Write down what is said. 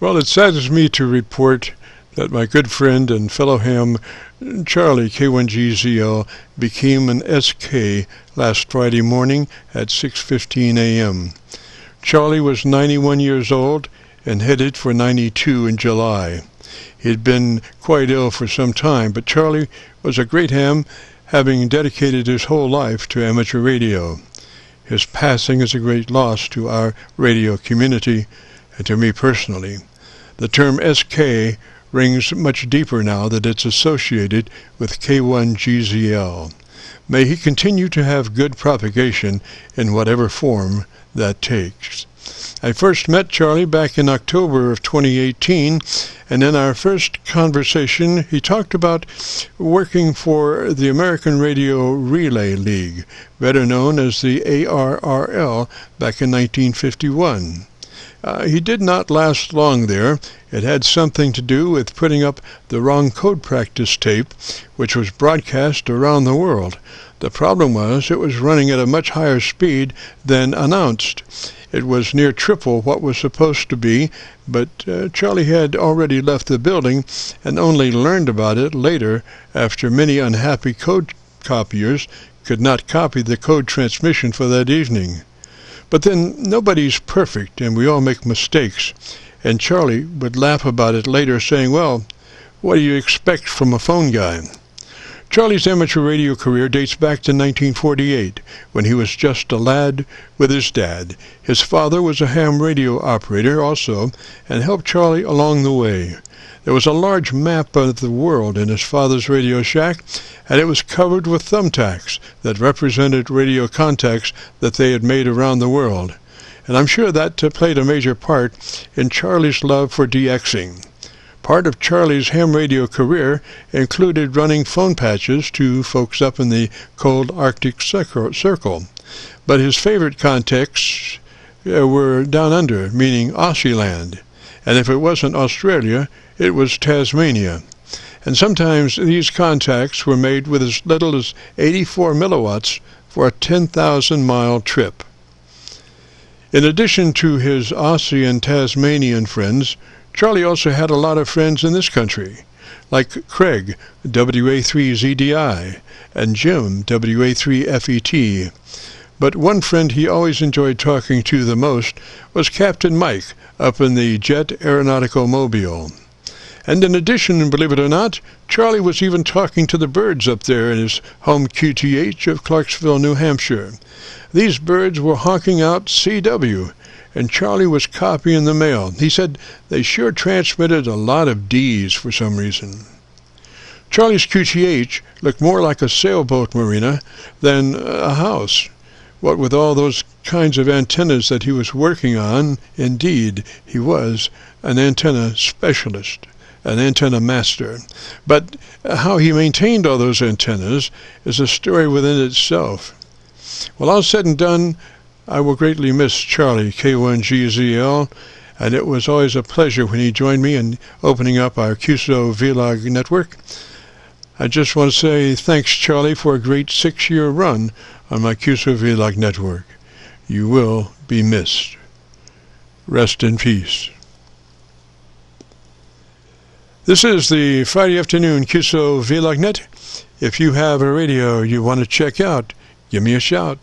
Well, it saddens me to report that my good friend and fellow ham, CHARLEY-K1GZL, became an SK last Friday morning at 6:15 a.m. Charlie was 91 years old and headed for 92 in July. He had been quite ill for some time, but Charlie was a great ham, having dedicated his whole life to amateur radio. His passing is a great loss to our radio community and to me personally. The term SK rings much deeper now that it's associated with K1GZL. May he continue to have good propagation in whatever form that takes. I first met Charlie back in October of 2018, and in our first conversation he talked about working for the American Radio Relay League, better known as the ARRL, back in 1951. He did not last long there. It had something to do with putting up the wrong code practice tape, which was broadcast around the world. The problem was it was running at a much higher speed than announced. It was near triple what was supposed to be, but Charlie had already left the building and only learned about it later after many unhappy code copiers could not copy the code transmission for that evening. But then nobody's perfect and we all make mistakes, and Charlie would laugh about it later, saying, "Well, what do you expect from a phone guy?" Charlie's amateur radio career dates back to 1948, when he was just a lad with his dad. His father was a ham radio operator also, and helped Charlie along the way. There was a large map of the world in his father's radio shack, and it was covered with thumbtacks that represented radio contacts that they had made around the world. And I'm sure that played a major part in Charlie's love for DXing. Part of Charlie's ham radio career included running phone patches to folks up in the cold Arctic Circle. But his favorite contacts were down under, meaning ARTICULATION. And if it wasn't Australia, it was Tasmania. And sometimes these contacts were made with as little as 84 milliwatts for a 10,000-mile trip. In addition to his Aussie and Tasmanian friends, Charlie also had a lot of friends in this country, like Craig, WA3ZDI, and Jim, WA3FET. But one friend he always enjoyed talking to the most was Captain Mike up in the Jet Aeronautical Mobile. And in addition, believe it or not, Charlie was even talking to the birds up there in his home QTH of Clarksville, New Hampshire. These birds were honking out CW, and Charlie was copying the mail. He said they sure transmitted a lot of D's for some reason. Charlie's QTH looked more like a sailboat marina than a house. What with all those kinds of antennas that he was working on, indeed, he was an antenna specialist, an antenna master. But how he maintained all those antennas is a story within itself. Well, all said and done, I will greatly miss Charlie K1GZL, and it was always a pleasure when he joined me in opening up our Qso-Vlog network. I just want to say thanks, Charlie, for a great 6-year run on my Qso-Vlog network. You will be missed. Rest in peace. This is the Friday afternoon Qso-Vlog net. If you have a radio you want to check out, give me a shout.